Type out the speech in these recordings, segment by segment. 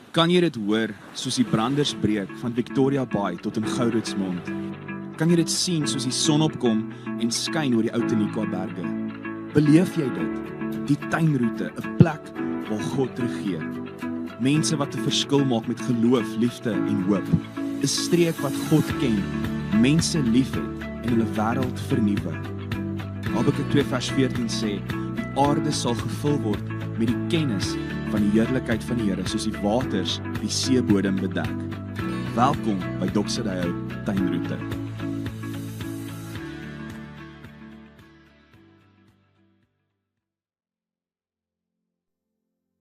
Kan jy dit hoor, soos die branders breek van Victoria Bay tot in Gouritsmond? Kan jy dit sien soos die son opkom en skyn oor die ou Tenikwa berge? Beleef jy dit? Die tuinroete, 'n plek waar God regeer. Mense wat 'n verskil maak met geloof, liefde en hoop. 'n Streek wat God ken, mense liefhet en hulle wêreld vernuwe. Habakuk 2 vers 14 sê, die aarde sal gevul word met die kennis van die heerlikheid van die Here, soos die waters die seebodem bedek. Welkom by Doxodeo Tuinroete.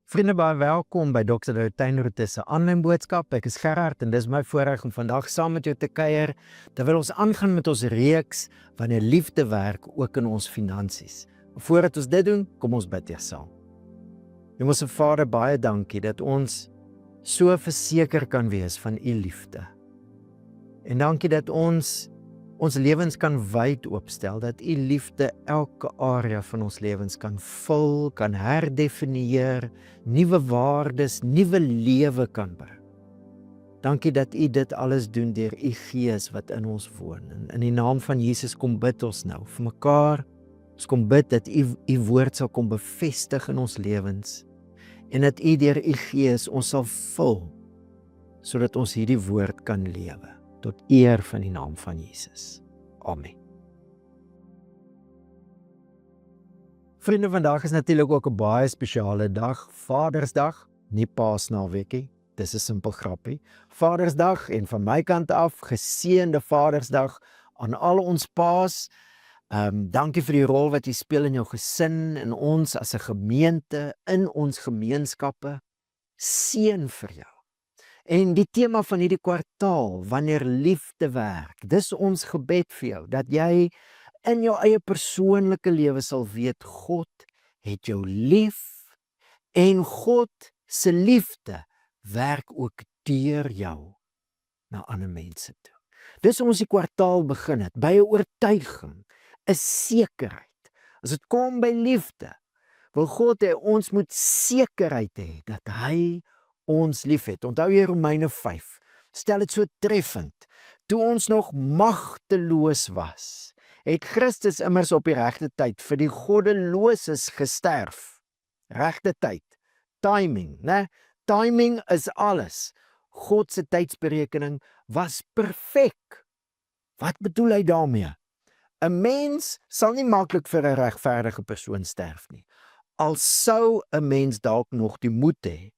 Vriende, baie welkom by Doxodeo Tuinroete se aanlyn boodskap. Ek is Gerard en dis my voorreg om vandag saam met jou te kuier, terwyl ons aangaan met ons reeks wanneer liefde werk ook in ons finansies. Voordat ons dit doen, kom ons bid eers saam. Hemelse Vader, baie dankie dat ons so verseker kan wees van U liefde. En dankie dat ons lewens kan wyd oopstel, dat U liefde elke area van ons lewens kan vul, kan herdefinieer, nuwe waardes, nuwe lewe kan bring. Dankie dat U dit alles doen deur U Gees wat in ons woon. En in die naam van Jesus kom bid ons nou vir mekaar. Ons kom bid dat U woord sal kom bevestig in ons lewens en dat U deur U Gees ons sal vul sodat ons hierdie woord kan lewe tot eer van die naam van Jesus. Amen. Vriende, vandag is natuurlik ook 'n baie spesiale dag, Vadersdag, nie Paasnaweekie. Dis 'n simpel grappie. Vadersdag en van my kant af geseënde Vadersdag aan al ons paas. Dankie vir die rol wat jy speel in jou gesin, in ons as 'n gemeente, in ons gemeenskappe. Seën vir jou. En die tema van hierdie kwartaal, wanneer liefde werk, dis ons gebed vir jou, dat jy in jou eie persoonlike lewe sal weet, God het jou lief, en God se liefde werk ook deur jou na ander mense toe. Dis ons die kwartaal begin het, by 'n oortuiging, 'n sekerheid. As dit kom by liefde, wil God hê ons moet sekerheid hê dat hy ons liefhet. Onthou jy Romeine 5, stel dit so treffend. Toe ons nog magteloos was, het Christus immers op die regte tyd vir die goddeloses gesterf. Regte tyd, timing, né? Timing is alles. God se tydsberekening was perfek. Wat bedoel hy daarmee? 'n Mens sal nie maklik vir 'n regverdige persoon sterf nie. Al sou 'n mens dalk nog die moed hê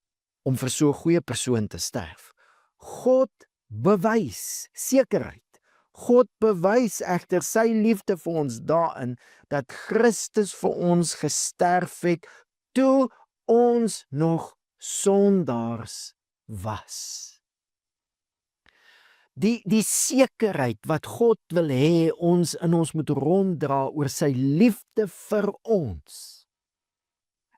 om vir so 'n goeie persoon te sterf. God bewys sekerheid. God bewys egter sy liefde vir ons daarin dat Christus vir ons gesterf het toe ons nog sondaars was. Die sekerheid wat God wil hê ons in ons moet ronddra oor sy liefde vir ons,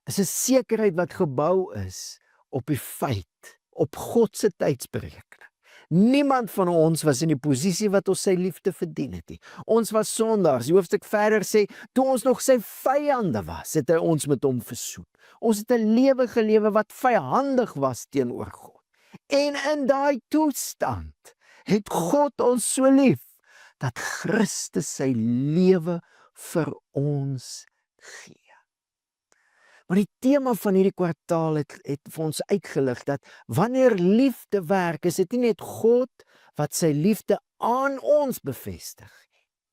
is 'n sekerheid wat gebou is op die feit, op God se tydsberekening. Niemand van ons was in die posisie wat ons sy liefde verdien het nie. Ons was sondaars. Die hoofstuk verder sê, toe ons nog sy vyande was, het hy ons met hom versoen. Ons het 'n lewe gelewe wat vyandig was teenoor God. En in daai toestand het God ons so lief, dat Christus sy lewe vir ons gee. Maar die tema van hierdie kwartaal het vir ons uitgelig dat wanneer liefde werk, is dit nie net God wat sy liefde aan ons bevestig.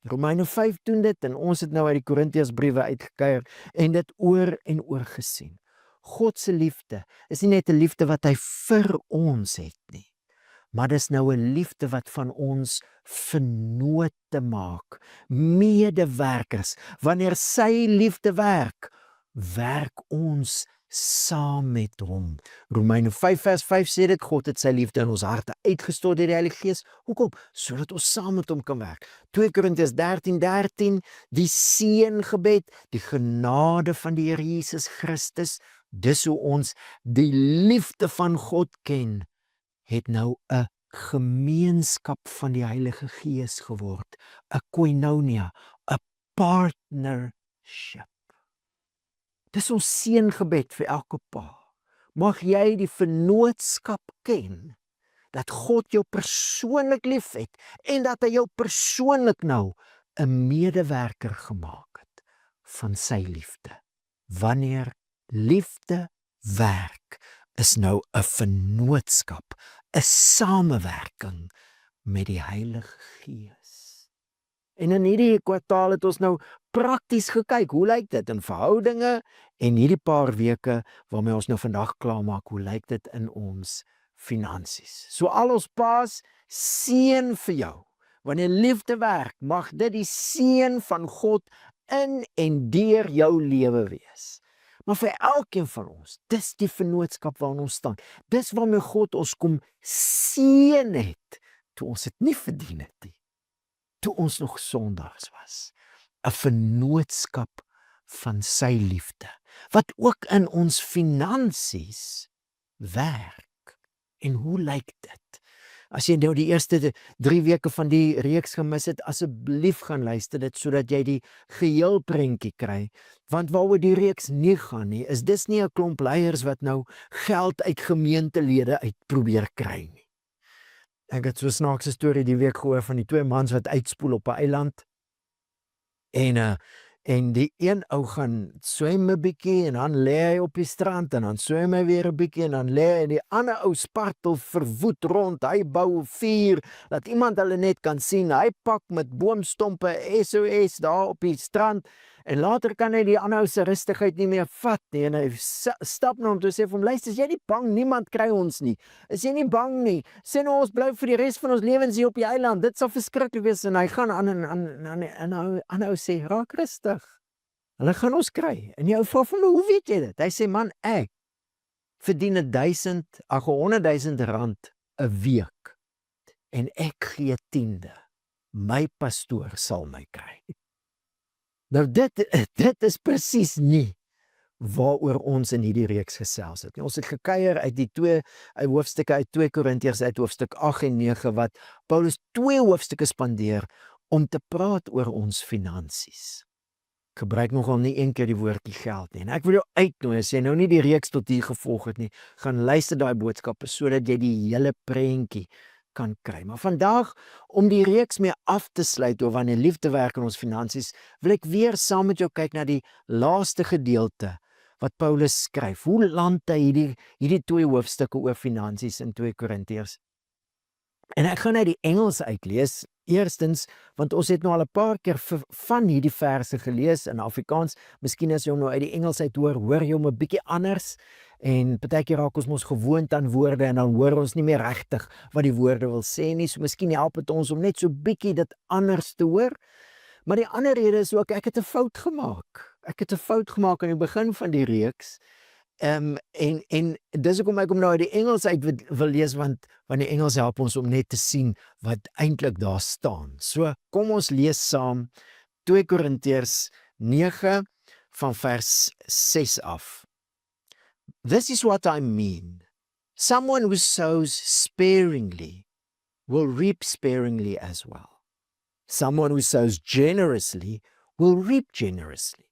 Romeine 5 doen dit en ons het nou uit die Korintiërsbriewe uitgekuier en dit oor en oor gesien. God se liefde is nie net 'n liefde wat hy vir ons het nie, maar dis nou 'n liefde wat van ons vennote maak, medewerkers. Wanneer sy liefde werk, werk ons saam met hom. Romeine 5 vers 5 sê dit, God het sy liefde in ons harte uitgestort deur die Heilige Gees. Hoekom? Sodat ons saam met hom kan werk. 2 Korintiërs 13:13, die seëngebed, die genade van die Here Jesus Christus, dis hoe ons die liefde van God ken, het nou 'n gemeenskap van die Heilige Gees geword, 'n koinonia, 'n partnership. Dis ons seëngebed vir elke pa. mag jy die vennootskap ken, dat God jou persoonlik lief het, en dat hy jou persoonlik nou 'n medewerker gemaak het van sy liefde. Wanneer liefde werk, is nou 'n vennootskap, 'n samewerking met die Heilige Gees. En in hierdie kwartaal het ons nou prakties gekyk, hoe lyk dit in verhoudinge, en hierdie paar weke waarmee ons nou vandag klaarmaak, hoe lyk dit in ons finansies. So al ons paas, seën vir jou. Wanneer liefde werk, mag dit die seën van God in en deur jou lewe wees. Maar vir elkeen van ons, dis die vennootskap waarin ons staan. Dis waarmee God ons kom seën het, toe ons dit nie verdien het nie. Toe ons nog sondaars was. 'n Vennootskap van sy liefde, wat ook in ons finansies werk. En hoe lyk dit? As jy nou die eerste 3 weke van die reeks gemis het, asseblief gaan luister dit, sodat jy die geheel prentjie kry. Want waaroor die reeks nie gaan nie, is dis nie 'n klomp leiers wat nou geld uit gemeentelede uit probeer kry nie. Ek het so 'n snaakse storie die week gehoor van die 2 mans wat uitspoel op 'n eiland. En die een ou gaan swem 'n bietjie en dan lê hy op die strand en dan swem hy weer 'n bietjie en dan lê hy, en die ander ou spartel verwoed rond. Hy bou vuur dat iemand hulle net kan sien. Hy pak met boomstompe SOS daar op die strand, en later kan hy die ander ou se rustigheid nie meer vat nie, en hy stap na hom toe sê vir hom, luister, is jy nie bang, niemand kry ons nie, is jy nie bang nie, sê nou ons bly vir die res van ons lewens hier op die eiland, dit sal verskriklik wees, en hy gaan aan en ander ou sê, raak rustig, hulle gaan ons kry, en die ou vra van, hoe weet jy dit? Hy sê, man, ek verdien 100,000 rand 'n week, en ek gee 10de, my pastoor sal my kry. Nou dit is presies nie waaroor ons in hierdie reeks gesels het. Ons het gekuier uit die 2 hoofstukke uit 2 Korintiërs uit hoofstuk 8 en 9 wat Paulus 2 hoofstukke spandeer om te praat oor ons finansies. Ek gebruik nogal nie een keer die woordjie geld nie. En ek wil jou uitnooi, as jy nou nie die reeks tot hier gevolg het nie, gaan luister daai boodskappe sodat jy die hele prentjie kan kry. Maar vandag, om die reeks mee af te sluit oor wanneer liefde werk in ons finansies, wil ek weer saam met jou kyk na die laaste gedeelte wat Paulus skryf. Hoe land hy hierdie 2 hoofstukke oor finansies in 2 Korintiërs? En ek gaan uit die Engels uitlees, eerstens, want ons het nou al 'n paar keer van hierdie verse gelees in Afrikaans. Miskien as jy hom nou uit die Engels uit hoor jy hom 'n bietjie anders, en partykeer raak ons mos gewoond aan woorde, en dan hoor ons nie meer regtig wat die woorde wil sê nie, so miskien help dit ons om net so bietjie dit anders te hoor. Maar die ander rede is ook, ek het 'n fout gemaak. Ek het 'n fout gemaak aan die begin van die reeks, en dis hoekom ek hom nou uit die Engels uit wil lees, want die Engels help ons om net te sien wat eintlik daar staan. So, kom ons lees saam 2 Korintiërs 9 van vers 6 af. This is what I mean. Someone who sows sparingly will reap sparingly as well. Someone who sows generously will reap generously.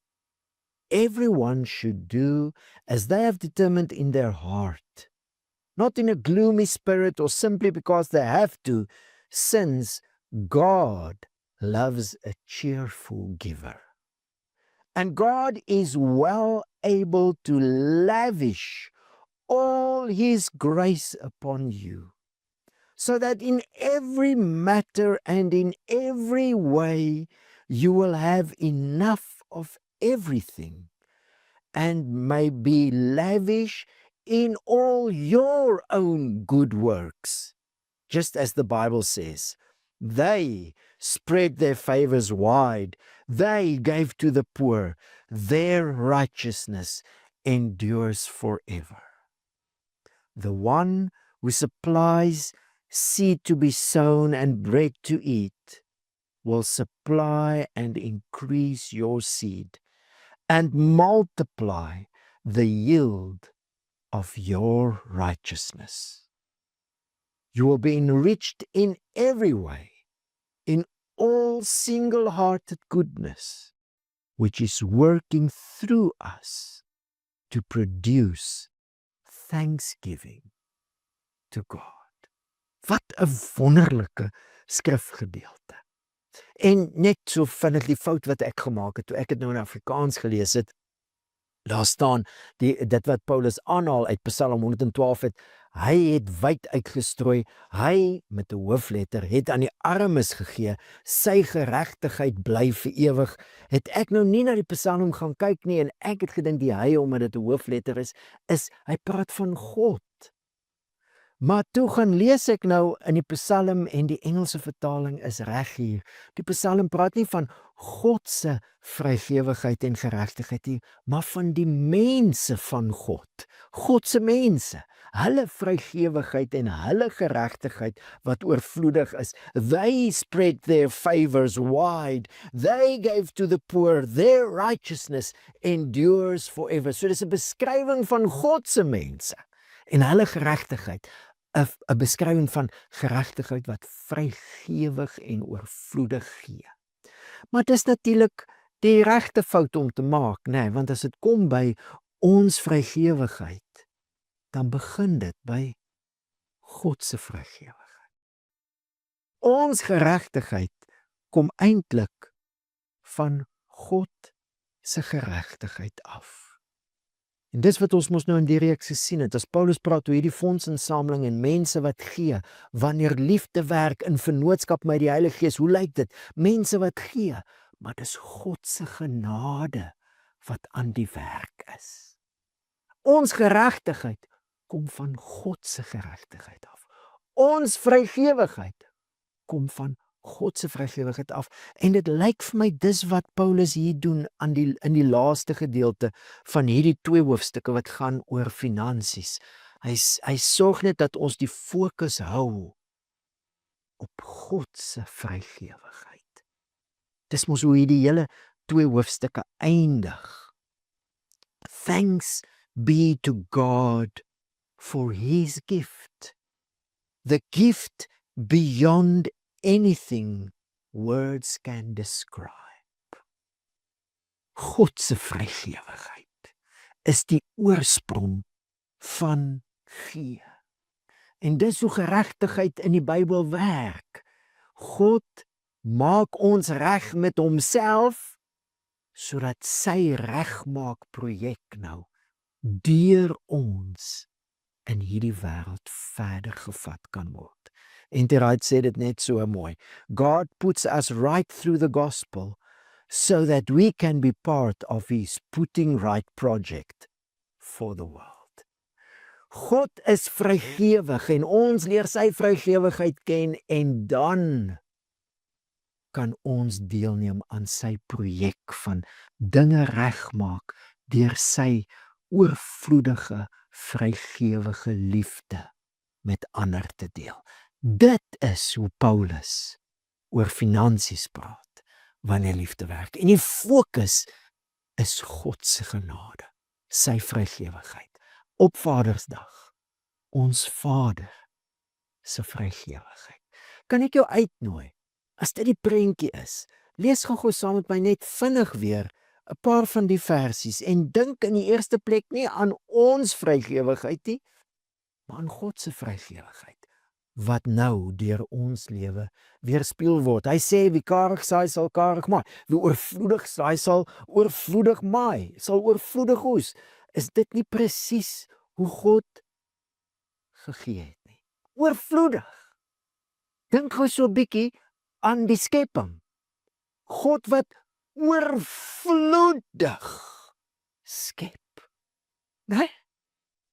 Everyone should do as they have determined in their heart, not in a gloomy spirit or simply because they have to, since God loves a cheerful giver. And God is well able to lavish all His grace upon you, so that in every matter and in every way you will have enough of everything, and may be lavish in all your own good works. Just as the Bible says, they spread their favors wide, they gave to the poor, their righteousness endures forever. The one who supplies seed to be sown and bread to eat will supply and increase your seed and multiply the yield of your righteousness. You will be enriched in every way, in all single-hearted goodness, which is working through us to produce thanksgiving to God. Wat 'n wonderlike skrifgedeelte. En net so vinnig die fout wat ek gemaak het, toe ek het nou in Afrikaans gelees het, daar staan, dit wat Paulus aanhaal uit Psalm 112 het, hy het wyd uitgestrooi, hy met 'n hoofletter het aan die armes gegee, sy geregtigheid bly vir ewig. Het ek nou nie na die Psalm gaan kyk nie en ek het gedink die hy, omdat dit 'n hoofletter is, hy praat van God. Maar toe gaan lees ek nou in die Psalm en die Engelse vertaling is reg hier. Die Psalm praat nie van God se vrygewigheid en geregtigheid nie, maar van die mense van God. God se mense, hulle vrygewigheid en hulle geregtigheid wat oorvloedig is. They spread their favors wide. They gave to the poor. Their righteousness endures forever. So dis 'n beskrywing van God se mense en hulle geregtigheid. 'n beskrywing van geregtigheid wat vrygewig en oorvloedig gee. Maar dit is natuurlik die regte fout om te maak, nee, want as dit kom by ons vrygewigheid, dan begin dit by God se vrygewigheid. Ons geregtigheid kom eintlik van God se geregtigheid af. En dis wat ons mos nou in die reeks gesien het, as Paulus praat oor hierdie fondsinsameling en mense wat gee, wanneer liefde werk in vennootskap met die Heilige Gees, hoe lyk dit? Mense wat gee, maar dis God se genade wat aan die werk is. Ons geregtigheid kom van God se geregtigheid af. Ons vrygewigheid kom van God se vrygewigheid af. En dit lyk vir my dis wat Paulus hier doen in die laaste gedeelte van hierdie 2 hoofstukke wat gaan oor finansies. Hy sorg net dat ons die fokus hou op God se vrygewigheid. Dis mos hoe hierdie hele 2 hoofstukke eindig. Thanks be to God for his gift. The gift beyond anything words can describe. God se vrygewigheid is die oorsprong van gee. En dis hoe geregtigheid in die Bybel werk. God maak ons reg met homself, sodat sy regmaak projek nou deur ons in hierdie wêreld verder gevat kan word. En die Wright sê dit net so mooi. God puts us right through the gospel so that we can be part of his putting right project for the world. God is vrygewig en ons leer sy vrygewigheid ken en dan kan ons deelneem aan sy projek van dinge regmaak deur sy oorvloedige vrygewige liefde met ander te deel. Dit is hoe Paulus oor finansies praat wanneer liefde werk. En die fokus is God se genade, sy vrygewigheid. Op Vadersdag, ons Vader se vrygewigheid. Kan ek jou uitnooi, as dit die prentjie is, lees gou saam met my net vinnig weer 'n paar van die versies en dink in die eerste plek nie aan ons vrygewigheid nie, maar aan God se vrygewigheid wat nou deur ons lewe weerspieël word. Hy sê wie karig saai sal karig maai, wie oorvloedig saai sal oorvloedig maai, sal oorvloedig oes. Is dit nie presies hoe God gegee het nie? Oorvloedig. Dink gou so 'n bietjie aan die skepping. God wat oorvloedig skep. Nee?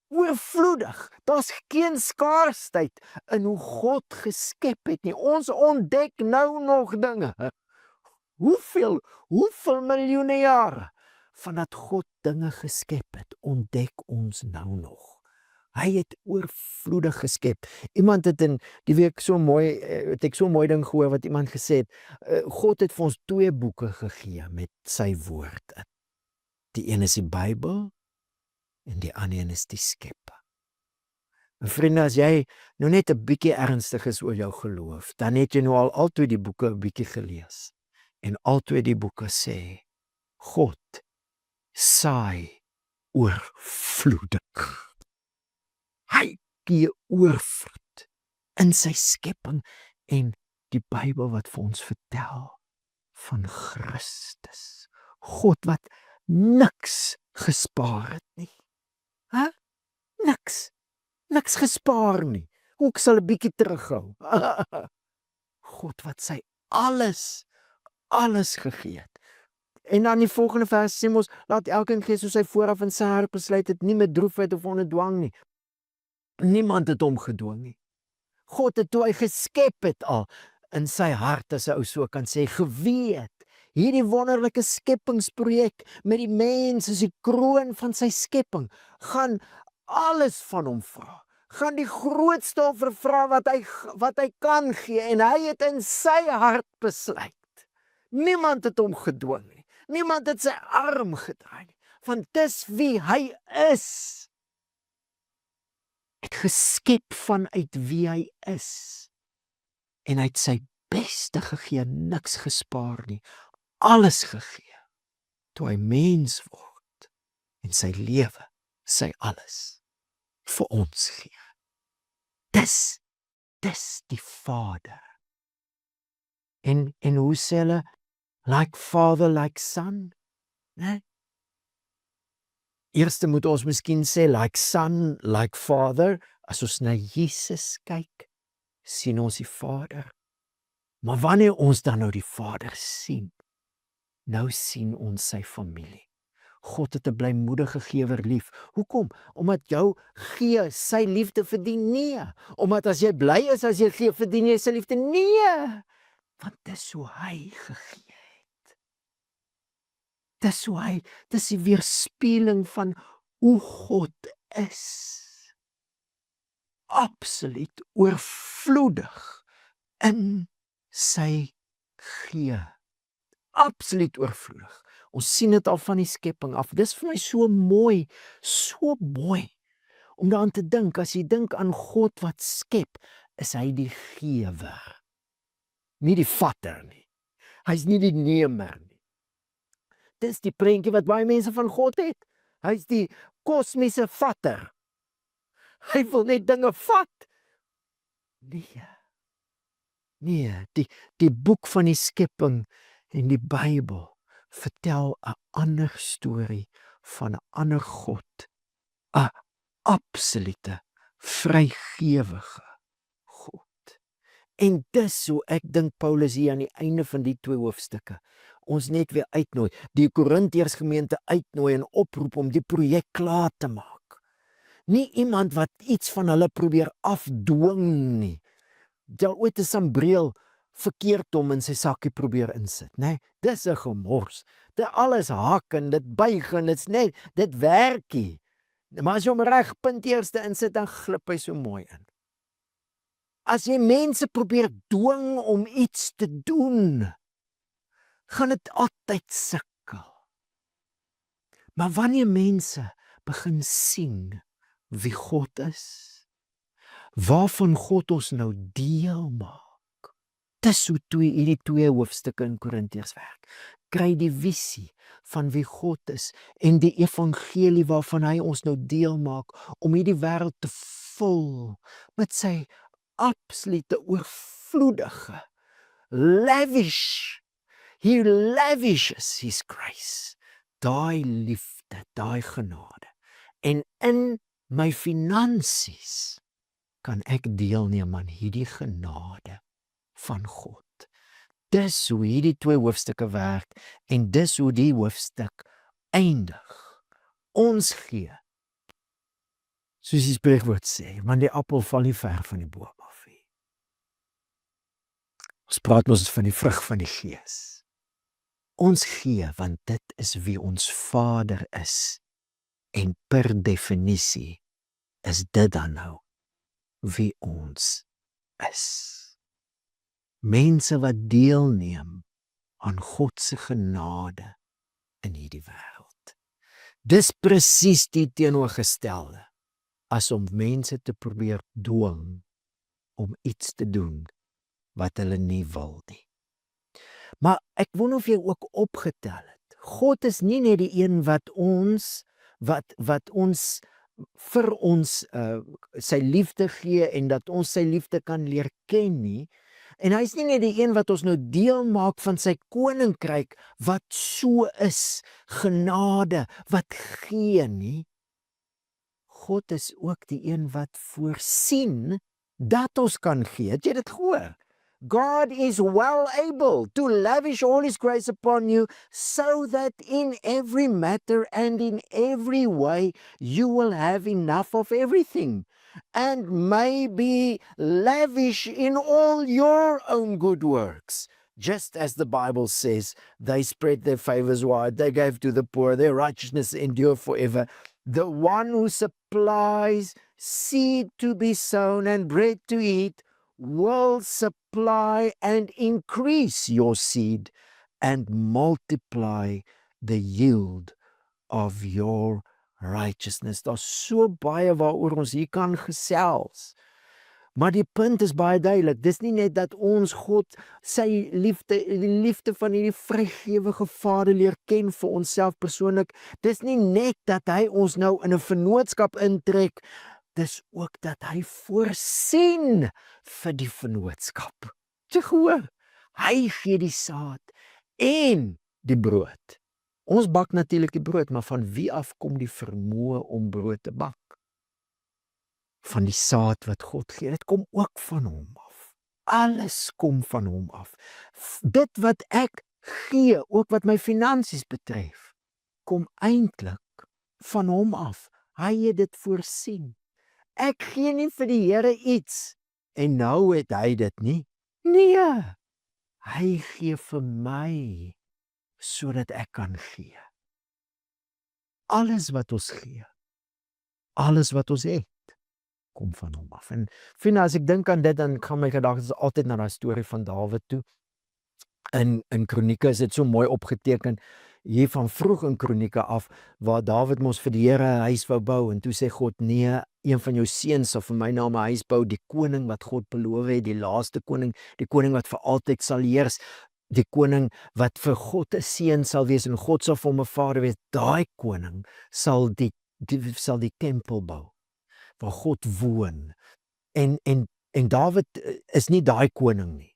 Oorvloedig. Daar's geen skaarsheid in hoe God geskep het nie. Ons ontdek nou nog dinge. Hoeveel miljoene jare vandat God dinge geskep het, ontdek ons nou nog. Hy het oorvloedig geskep. Iemand het in die week so mooi, het ek so mooi ding gehoor wat iemand gesê het, God het vir ons 2 boeke gegee met sy woord in. Die een is die Bybel en die ander een is die Skepper. En vriende, as jy nou net 'n bietjie ernstig is oor jou geloof, dan het jy nou al altyd die boeke 'n bietjie gelees. En altyd die boeke sê, God saai oorvloedig. gee oorvloed in sy skepping en die Bybel wat vir ons vertel van Christus. God wat niks gespaar het nie. Niks gespaar nie. Ek sal 'n bietjie terughou. God wat sy alles gegee het. En dan die volgende vers sê ons, laat elkeen gee soos hy vooraf in sy hart besluit het, nie met droefheid of onder dwang nie. Niemand het hom gedwing nie. God het toe hy geskep het al in sy hart, as 'n ou so kan sê, geweet. Hierdie wonderlike skepingsprojek met die mens as die kroon van sy skepping, gaan alles van hom vra. Gaan die grootste offer vra wat hy kan gee, en hy het in sy hart besluit. Niemand het hom gedwing nie. Niemand het sy arm gedraai nie. Want dis wie hy is. Het geskep vanuit wie hy is. En hy het sy beste gegee, niks gespaar nie. Alles gegee. Toe hy mens word en sy lewe, sy alles vir ons gee. Dis die Vader. En hoe sê hulle? Like father, like son? Nee? Eerste moet ons miskien sê, like son, like father. As ons na Jesus kyk, sien ons die Vader. Maar wanneer ons dan nou die Vader sien, nou sien ons sy familie. God het 'n blymoedige gewer lief. Hoekom? Omdat jou gee sy liefde verdien? Nee. Omdat as jy bly is, as jy gee, verdien jy sy liefde? Nee. Want dis hoe hy gegee het. Dis die weerspieëling van hoe God is. Absoluut oorvloedig in sy gee. Absoluut oorvloedig. Ons sien dit al van die skepping af. Dis vir my so mooi, om daaraan te dink. As jy dink aan God wat skep, is hy die gewer. Nie die vatter nie. Hy's nie die nemer nie. Dis die prentjie wat baie mense van God het. Hy's die kosmiese vatter. Hy wil net dinge vat. Nee, die boek van die skepping en die Bybel vertel 'n ander storie van 'n ander God, 'n absolute vrygewige God. En dis hoe ek dink Paulus hier aan die einde van die 2 hoofstukke ons net weer uitnooi, die Korintiërs gemeente uitnooi en oproep om die projek klaar te maak. Nie iemand wat iets van hulle probeer afdwing nie. Jy al ooit 'n sambreel verkeerd om in sy sakkie probeer insit, nee, dis 'n gemors. Dit alles hak en dit buig en dit werkie. Maar as jy hom reg punt eerste insit, dan glip hy so mooi in. As jy mense probeer dwing om iets te doen, gaan dit altyd sukkel. Maar wanneer mense begin sien wie God is, waarvan God ons nou deel maak, dis hoe hierdie 2 hoofstukke in Korintiërs werk. Kry die visie van wie God is en die evangelie waarvan hy ons nou deel maak, om hierdie wêreld te vul met sy absolute oorvloedige, lavish. He lavishes his grace. Daai liefde, daai genade. En in my finansies kan ek deelneem aan hierdie genade van God. Dis hoe hierdie 2 hoofstukke werk en dis hoe die hoofstuk eindig. Ons gee, soos die spreekwoord sê, want die appel val nie ver van die boom af nie. Ons praat mos van die vrug van die Gees. Ons gee want dit is wie ons Vader is en per definisie is dit dan nou wie ons is. Mense wat deelneem aan God se genade in hierdie wêreld. Dis presies die teenoorgestelde as om mense te probeer dwing om iets te doen wat hulle nie wil nie. Maar ek wonder of jy ook opgetel het. God is nie net die een wat ons vir ons sy liefde gee en dat ons sy liefde kan leer ken nie. En hy is nie net die een wat ons nou deel maak van sy koninkryk wat so is, genade, wat gee nie. God is ook die een wat voorsien dat ons kan gee. Het jy dit gehoor? God is well able to lavish all his grace upon you so that in every matter and in every way you will have enough of everything and may be lavish in all your own good works. Just as the Bible says, they spread their favors wide, they gave to the poor, their righteousness endure forever. The one who supplies seed to be sown and bread to eat will supply and increase your seed and multiply the yield of your righteousness. Daar's so baie waaroor ons hier kan gesels. Maar die punt is baie duidelik. Dis nie net dat ons God sy liefde, die liefde van hierdie vrygewige Vader leer ken vir onsself persoonlik. Dis nie net dat hy ons nou in 'n vennootskap intrek. Dis ook dat hy voorsien vir die vennootskap. Jy hoor, hy gee die saad en die brood. Ons bak natuurlik die brood, maar van wie af kom die vermoë om brood te bak? Van die saad wat God gee, dit kom ook van hom af. Alles kom van hom af. Dit wat ek gee, ook wat my finansies betref, kom eintlik van hom af. Hy het dit voorsien. Ek gee nie vir die Here iets en nou het hy dit nie. Nee, hy gee vir my sodat ek kan gee. Alles wat ons gee, alles wat ons het, kom van hom af. En vriende, as ek dink aan dit, dan gaan my gedagtes altyd na daai storie van Dawid toe. In Kronieke is dit so mooi opgeteken, hier van vroeg in Kronieke af, waar Dawid mos vir die Here 'n huis wou bou, en toe sê God, nee, een van jou seuns sal vir my nou 'n huis bou, die koning wat God beloof het, die laaste koning, die koning wat vir altyd sal heers, die koning wat vir God 'n seun sal wees, en God sal vir hom 'n vader wees, daai koning sal die tempel bou, waar God woon. En Dawid is nie daai koning nie,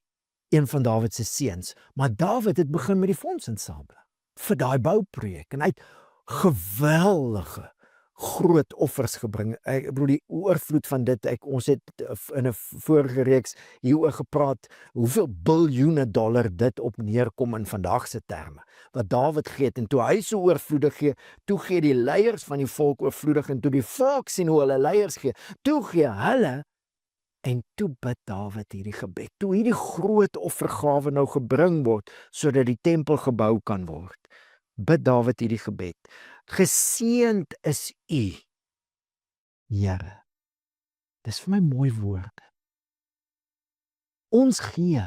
een van Dawid se seuns, maar Dawid het begin met die fondsinsameling vir daai bouprojek, en hy het geweldige groot offers gebring. Ek bedoel die oorvloed van dit, ons het in 'n vorige reeks hieroor gepraat, hoeveel biljoene dollar dit op neerkom in vandag se terme, wat Dawid gee, en toe hy so oorvloedig gee, toe gee die leiers van die volk oorvloedig, en toe die volk sien hoe hulle leiers gee, toe gee hulle, en toe bid Dawid hierdie gebed, toe hierdie groot offergawe nou gebring word, sodat die tempel gebou kan word, bid Dawid hierdie gebed, geseënd is U, Here. Dis vir my mooi woorde. Ons gee,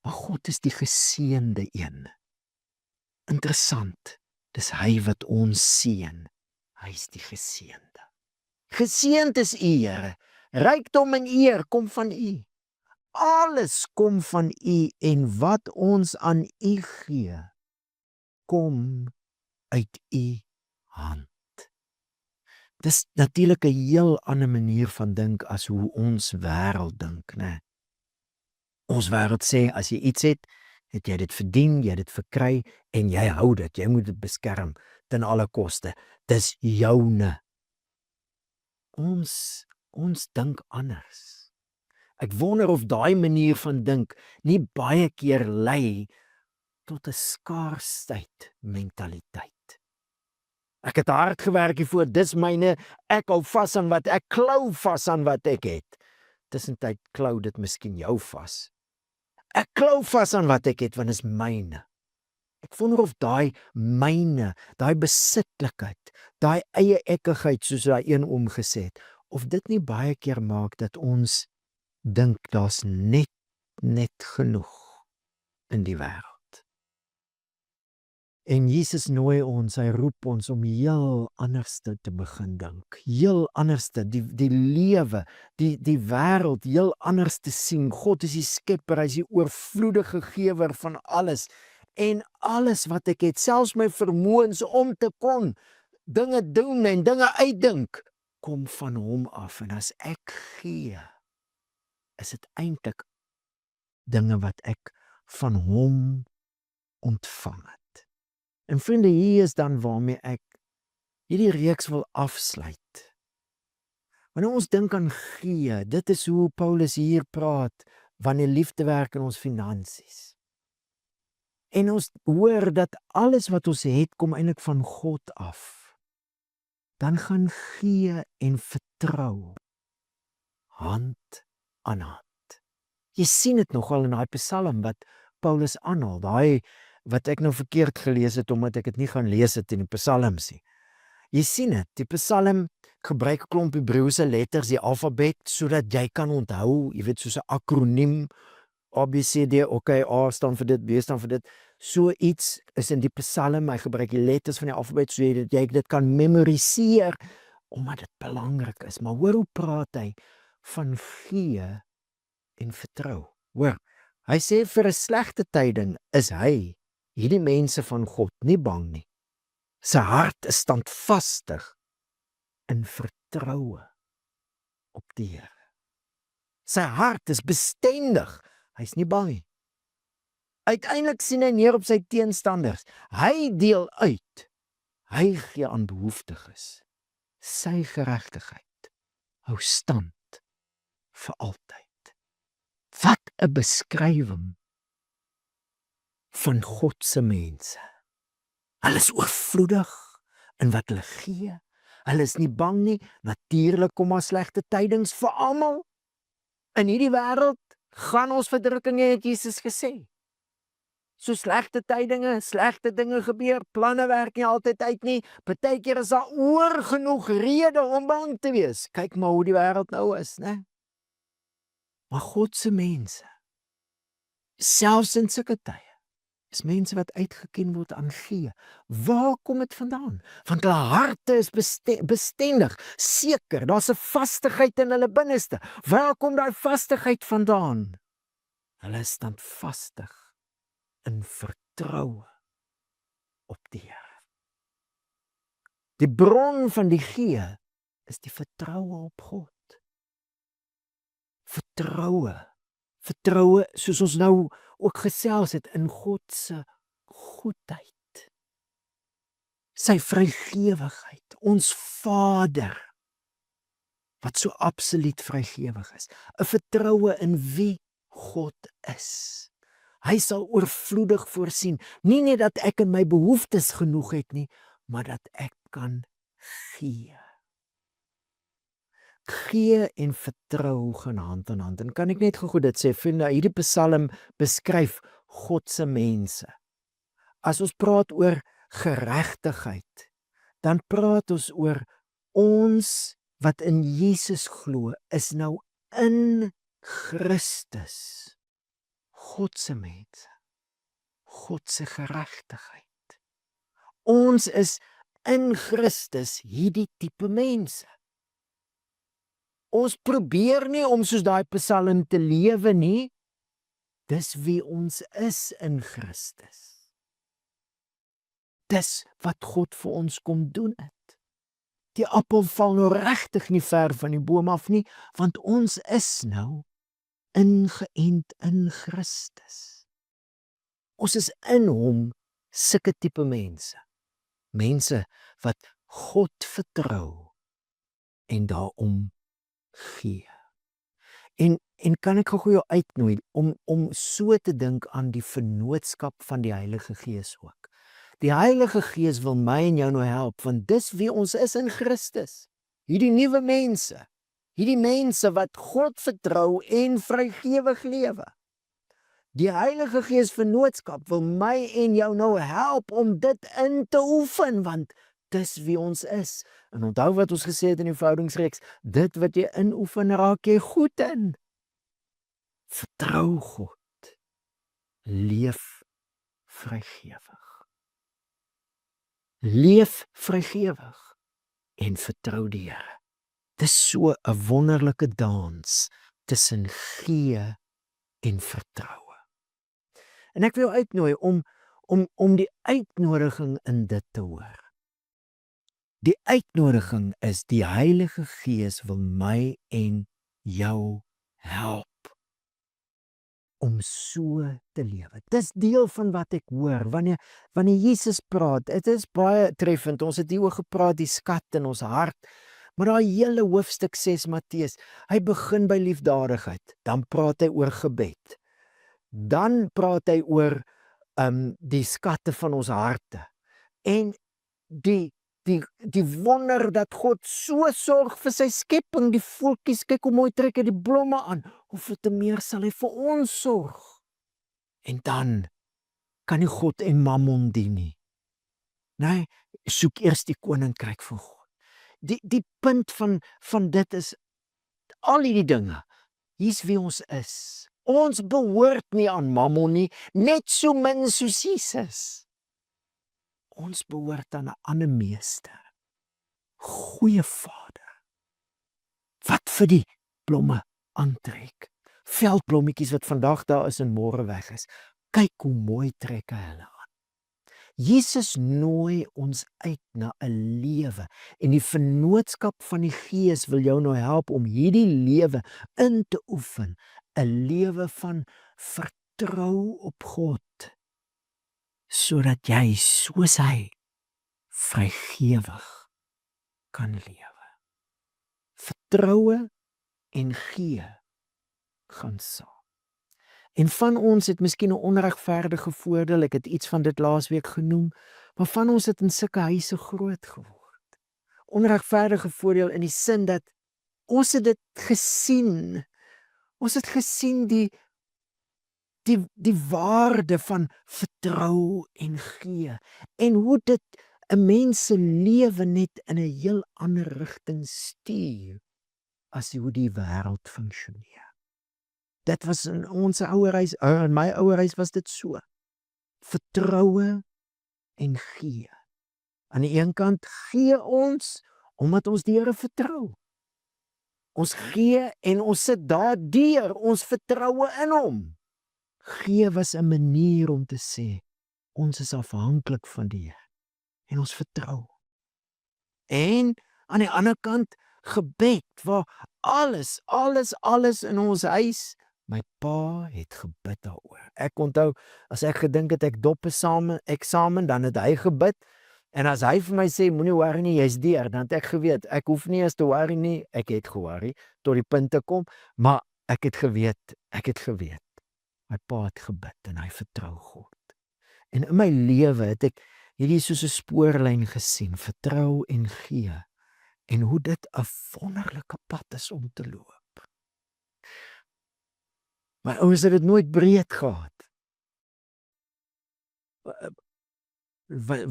maar God is die geseënde een. Interessant, dis hy wat ons seën, hy is die geseënde. Geseënd is U, Here, rykdom en eer kom van U. Alles kom van U, en wat ons aan U gee, kom uit U hand. Dis natuurlik 'n heel ander manier van dink as hoe ons wêreld dink, né? Ons wêreld sê, as jy iets het jy dit verdien, jy het dit verkry, en jy hou dit, jy moet dit beskerm, ten alle koste. Dis joune. Ons dink anders. Ek wonder of daai manier van dink nie baie keer lei tot 'n skaarsheid mentaliteit. Ek het hard gewerk hiervoor, dis myne, ek hou vas aan wat, ek klou vas aan wat ek het. Tussentyd klou dit miskien jou vas. Ek klou vas aan wat ek het, want is myne. Ek wonder of daai myne, daai besitlikheid, daai eie ekkigheid, soos daai een oom gesê het, of dit nie baie keer maak dat ons dink daar's net genoeg in die wêreld. En Jesus nooi ons, hy roep ons om heel anderste te begin dink. Heel anderste, die lewe, die wêreld heel anders te sien. God is die skepper, hy is die oorvloedige gewer van alles. En alles wat ek het, selfs my vermoëns om te kon dinge doen en dinge uitdink, kom van hom af. En as ek gee, is dit eintlik dinge wat ek van hom ontvang het. En vriende, hier is dan waarmee ek hierdie reeks wil afsluit. Wanneer ons dink aan gee, dit is hoe Paulus hier praat, wanneer liefde werk in ons finansies. En ons hoor dat alles wat ons het, kom eintlik van God af. Dan gaan gee en vertrou hand aan hand. Jy sien dit nogal in daai Psalm wat Paulus aanhaal, daai wat ek nou verkeerd gelees het, omdat ek dit nie gaan lees het in die Psalms nie. Jy sien dit, die Psalm gebruik 'n klomp Hebreëse letters, die alfabet, sodat jy kan onthou, jy weet, soos 'n akroniem, A, B, C, D, OK, A staan vir dit, B staan vir dit. So iets is in die Psalm, hy gebruik die letters van die alfabet, so jy dit kan memoriseer, omdat dit belangrik is. Maar hoor hoe praat hy van gee en vertrou. Hoor, hy sê vir 'n slegte tyding is hy, hierdie mense van God, nie bang nie. Sy hart is standvastig in vertroue op die Here. Sy hart is bestendig, hy's nie bang nie. Uiteindelik sien hy neer op sy teenstanders. Hy deel uit, hy gee aan behoeftiges. Sy geregtigheid hou stand vir altyd. Wat 'n beskrywing van God se mense. Hulle is oorvloedig in wat hulle gee. Hulle is nie bang nie. Natuurlik kom maar slegte tydings vir almal. In hierdie wêreld gaan ons verdrukking hê, het Jesus gesê. So slegte tydinge, slegte dinge gebeur, planne werk nie altyd uit nie. Partykeer is daar oor genoeg rede om bang te wees. Kyk maar hoe die wêreld nou is, né? Maar God se mense, selfs in sulke tye, is mense wat uitgeken word aan gee. Waar kom dit vandaan? Want hulle harte is bestendig, seker, daar's 'n vastigheid in hulle binneste. Waar kom daai vastigheid vandaan? Hulle is standvastig in vertroue op die Here. Die bron van die gee is die vertroue op God. Vertroue, soos ons nou ook gesels het, in God se goedheid. Sy vrygewigheid, ons Vader, wat so absoluut vrygewig is. 'n Vertroue in wie God is. Hy sal oorvloedig voorsien, nie net dat ek in my behoeftes genoeg het nie, maar dat ek kan gee. Gee en vertrou gaan hand aan hand. En kan ek net gou dit sê, vriende, hierdie Psalm beskryf God se mense. As ons praat oor geregtigheid, dan praat ons oor ons wat in Jesus glo, is nou in Christus. God se mense. God se geregtigheid. Ons is in Christus hierdie tipe mense. Ons probeer nie om soos daai Psalm te lewe nie. Dis wie ons is in Christus. Dis wat God vir ons kom doen het. Die appel val nou regtig nie ver van die boom af nie, want ons is nou ingeënt in Christus. Ons is in hom sulke tipe mense. Mense wat God vertrou en daarom gee. En kan ek gou jou uitnooi om so te dink aan die vennootskap van die Heilige Gees ook. Die Heilige Gees wil my en jou nou help, want dis wie ons is in Christus. Hierdie nuwe mense. Hierdie mense wat God vertrou en vrygewig lewe. Die Heilige Gees vennootskap wil my en jou nou help om dit in te oefen, want dis wie ons is. En onthou wat ons gesê het in die verhoudingsreeks, dit wat jy inoefen, raak jy goed in. Vertrou God. Leef vrygewig. Leef vrygewig en vertrou die Here. Dis so 'n wonderlike dans tussen gee en vertroue. En ek wil jou uitnooi om die uitnodiging in dit te hoor. Die uitnodiging is die Heilige Gees wil my en jou help om so te lewe. Dis deel van wat ek hoor wanneer Jesus praat. Dit is baie treffend. Ons het hieroor gepraat, die skat in ons hart. Maar daai hele hoofstuk 6 Matteus, hy begin by liefdadigheid, dan praat hy oor gebed. Dan praat hy oor die skatte van ons harte. En die wonder dat God so sorg vir sy skepping, die voeltjies, kyk hoe mooi trek hy die blomme aan, hoeveel te meer sal hy vir ons sorg. En dan kan nie God en mammon dien nie. Nee, soek eers die koninkryk van God. Die punt van dit is, al hierdie dinge, hier's wie ons is. Ons behoort nie aan mammon nie, net so min soos Jesus. Ons behoort aan 'n ander meester, goeie Vader, wat vir die blomme aantrek. Veldblommetjies wat vandag daar is en môre weg is. Kyk hoe mooi trek hy hulle aan. Jesus nooi ons uit na 'n lewe en die vennootskap van die Gees wil jou nou help om hierdie lewe in te oefen, 'n lewe van vertrou op God, sodat jy soos hy vrygewig kan lewe. Vertroue en gee gaan saam. En van ons het miskien 'n onregverdige voordeel, ek het iets van dit laasweek genoem, maar van ons het in sulke huise groot geword. Onregverdige voordeel in die sin dat ons het dit gesien. Ons het gesien die waarde van vertrou en gee en hoe dit 'n mens se lewe net in 'n heel ander rigting stuur as hoe die wêreld funksioneer. Dit was in ons ouerhuis, in my ouerhuis was dit so. Vertroue en gee. Aan die een kant gee ons omdat ons die Here vertrou. Ons gee en ons sit daardeur ons vertroue in hom. Gee was 'n manier om te sê ons is afhanklik van die Here en ons vertrou. En aan die ander kant gebed waar alles in ons huis. My pa het gebid daaroor. Ek onthou, as ek gedink het ek dop eksamen, dan het hy gebid. En as hy vir my sê, moenie worry nie, jy's deur, dan het ek geweet, ek hoef nie eens te worry nie, ek het geworry, tot die punt te kom, maar ek het geweet. My pa het gebid en hy vertrou God. En in my lewe het ek hierdie soos 'n spoorlyn gesien, vertrou en gee. En hoe dit 'n wonderlike pad is om te loop. My ouers het dit nooit breed gehad.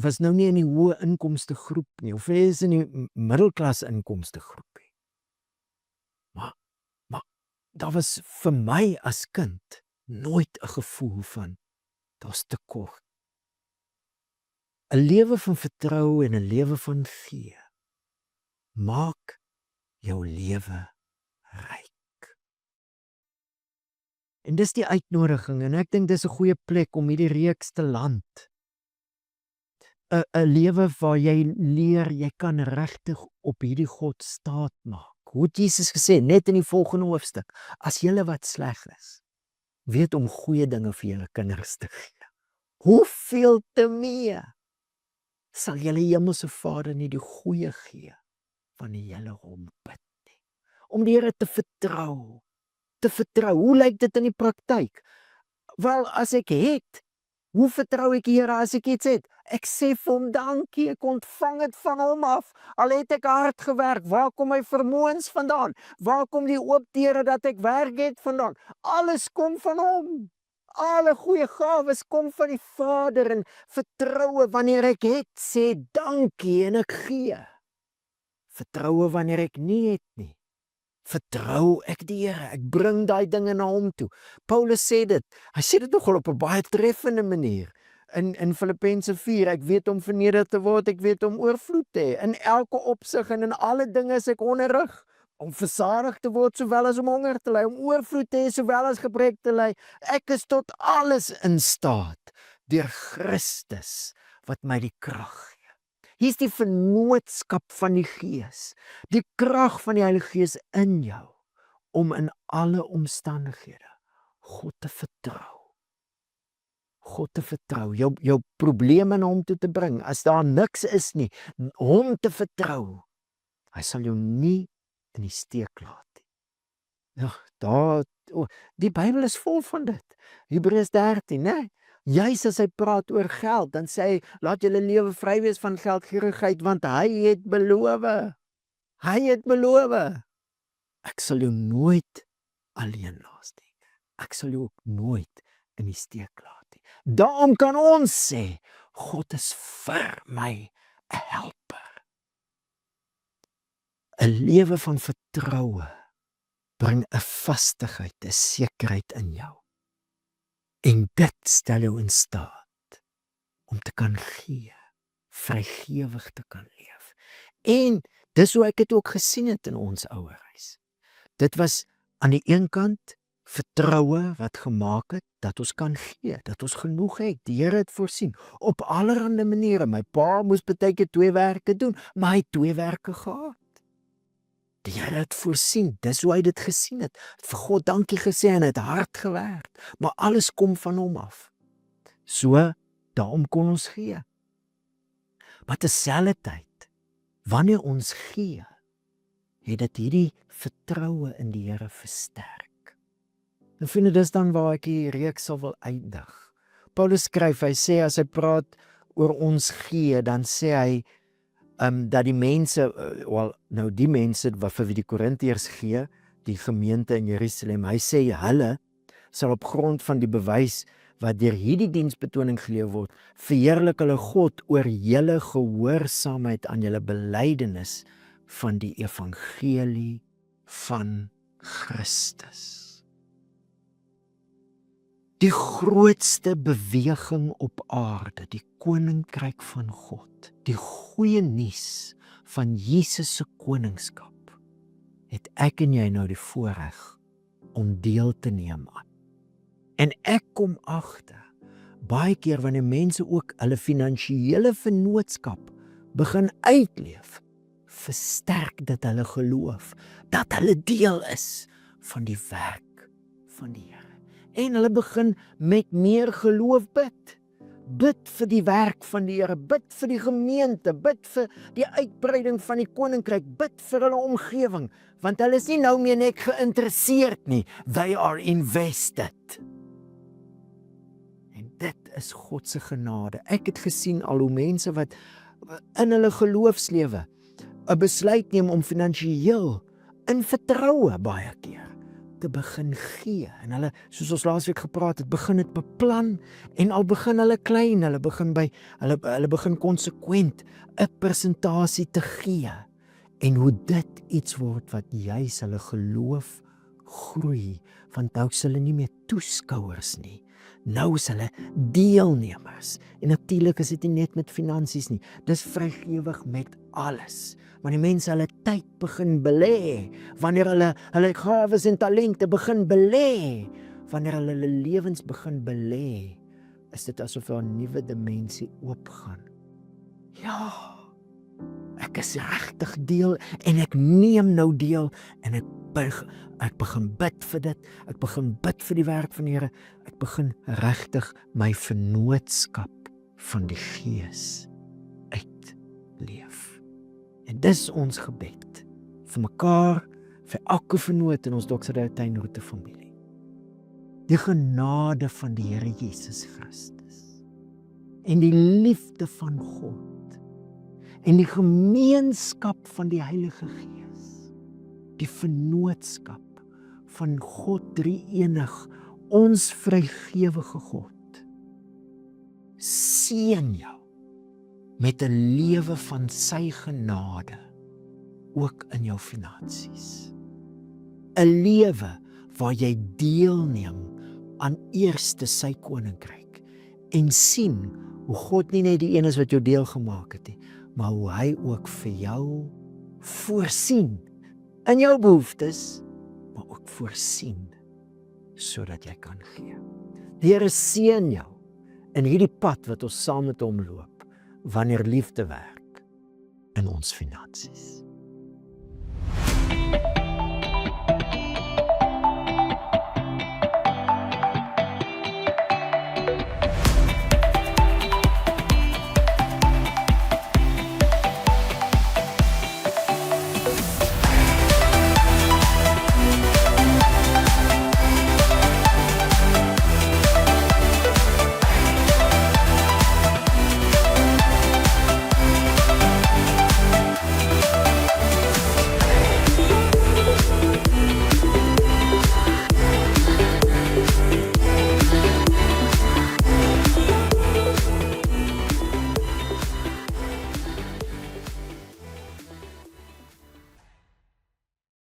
Was nou nie in die hoë inkomste groep nie, of is in die middelklas inkomste groep nie. Maar daar was vir my as kind nooit 'n gevoel van daar's tekort. 'n Lewe van vertrou en 'n lewe van gee maak jou lewe ryk. En dis die uitnodiging en ek dink dis 'n goeie plek om hierdie reeks te land. 'n Lewe waar jy leer, jy kan regtig op hierdie God staat maak. Hoe het Jesus gesê, net in die volgende hoofstuk, as julle wat sleg is, weet om goeie dinge vir julle kinders te gee. Hoeveel te meer sal julle hemelse Vader nie die goeie gee wanneer julle hom bid nie. Om die Here te vertrou. Hoe lyk dit in die praktyk? Wel, as ek het, hoe vertrou ek die Here as ek iets het? Ek sê vir hom dankie, ek ontvang dit van hom af. Al het ek hard gewerk, waar kom my vermoëns vandaan? Waar kom die oop deure dat ek werk het vandaan? Alles kom van hom. Alle goeie gawes kom van die Vader en vertroue wanneer ek het, sê dankie en ek gee. Vertroue wanneer ek nie het nie. Vertrou ek die Here, ek bring daai dinge na hom toe. Paulus sê dit, hy sê dit nogal op 'n baie treffende manier. In Filippense 4, ek weet om verneder te word, ek weet om oorvloed te hê. In elke opsig en in alle dinge is ek onderrig. Om versadig te word sowel as om honger te ly, om oorvloed te hê sowel as gebrek te ly. Ek is tot alles in staat deur Christus wat my die krag gee. Hier's die vennootskap van die Gees, die krag van die Heilige Gees in jou, om in alle omstandighede God te vertrou. God te vertrou, jou probleme na hom toe te bring, as daar niks is nie, hom te vertrou. Hy sal jou nie in die steek laat nie. Ja, die Bybel is vol van dit. Hebreërs 13, né? Juis as hy praat oor geld, dan sê hy, laat julle lewe vry wees van geldgierigheid, want hy het beloof. Hy het beloof. Ek sal jou nooit alleen laat nie. Ek sal jou ook nooit in die steek laat nie. Daarom kan ons sê, God is vir my 'n helper. 'n Lewe van vertroue bring 'n vastigheid, 'n sekerheid in jou. En dit stel jou in staat om te kan gee, vrygewig te kan leef. En dis hoe ek dit ook gesien het in ons ouerhuis. Dit was aan die een kant vertroue wat gemaak het dat ons kan gee, dat ons genoeg het. Die Here het voorsien op allerlei maniere. My pa moes baie keer 2 werke doen, maar hy het 2 werke gehad. Die Here het voorsien, dis hoe hy dit gesien het. Vir God dankie gesê en het hard gewerk, maar alles kom van hom af. So, daarom kon ons gee. Maar terselfdertyd, wanneer ons gee, het dit hierdie vertroue in die Here versterk. En vriende, dis dan waar ek die reeks sal wil eindig. Paulus skryf, hy sê as hy praat oor ons gee, dan sê hy dat die mense, die mense wat vir wie die Korintiërs gee, die gemeente in Jerusalem, hy sê hulle sal op grond van die bewys wat deur hierdie diensbetoning geleef word, verheerlik hulle God oor julle gehoorsaamheid aan julle belydenis van die evangelie van Christus. Die grootste beweging op aarde, die koninkryk van God, die goeie nuus van Jesus se koningskap, het ek en jy nou die voorreg om deel te neem aan. En ek kom agter, baie keer wanneer mense ook hulle finansiële vennootskap begin uitleef, versterk dit hulle geloof, dat hulle deel is van die werk van die Here. En hulle begin met meer geloof bid. Bid vir die werk van die Here, bid vir die gemeente, bid vir die uitbreiding van die koninkryk, bid vir hulle omgewing, want hulle is nie nou meer net geïnteresseerd nie, they are invested. En dit is God se genade. Ek het gesien al hoe mense wat in hulle geloofslewe 'n besluit neem om finansiëel in vertroue baie keer te begin gee. En hulle, soos ons laasweek gepraat het, begin dit beplan en al begin hulle klein, hulle begin konsekwent 'n persentasie te gee. En hoe dit iets word wat juis hulle geloof groei, want nou is hulle nie meer toeskouers nie. Nou is hulle deelnemers. En natuurlik is dit nie net met finansies nie, dis vrygewig met alles. Wanneer mense hulle tyd begin belê, wanneer hulle gawes en talente begin belê, wanneer hulle lewens begin belê, is dit asof 'n nuwe dimensie oopgaan. Ja, ek is regtig deel en ek neem nou deel en ek begin bid vir dit, ek begin bid vir die werk van die Here, ek begin regtig my vennootskap van die Gees uitleef. En dis ons gebed vir mekaar, vir elke vennoot in ons Doxerdale Tuinroete familie. Die genade van die Here Jesus Christus en die liefde van God en die gemeenskap van die Heilige Gees, die vennootskap van God drie-enig, ons vrygewige God, seën jou met 'n lewe van sy genade, ook in jou finansies. 'n Lewe waar jy deelneem aan eerste sy koninkryk en sien hoe God nie net die een is wat jou deel gemaak het nie, maar hoe hy ook vir jou voorsien in jou behoeftes, maar ook voorsien sodat jy kan gee. Die Here seën jou in hierdie pad wat ons saam met hom loop, wanneer liefde werk in ons finansies.